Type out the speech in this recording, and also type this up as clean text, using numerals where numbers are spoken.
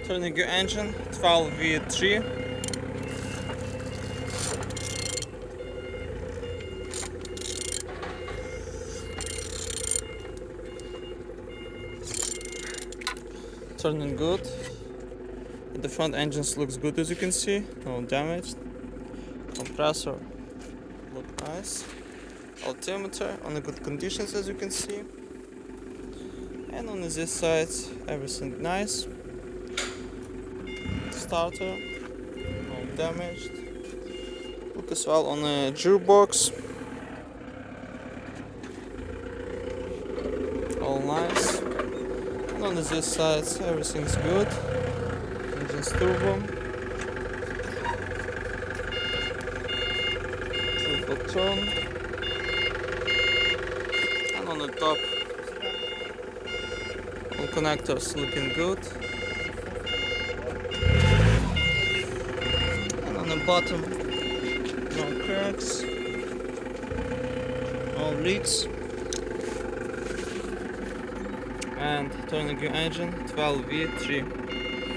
Turning your engine, 12V3. Turning good. The front engine looks good, as you can see, no damage. Compressor look nice. Altimeter on a good conditions, as you can see. And on this side, everything nice. Starter, no damaged. Look as well on the gearbox, all nice. And on this side, everything's good. Engine's turbo. Turbo tone. And on the top, all connectors looking good. And on the bottom, no cracks, no leaks. And turning your engine, 12V3.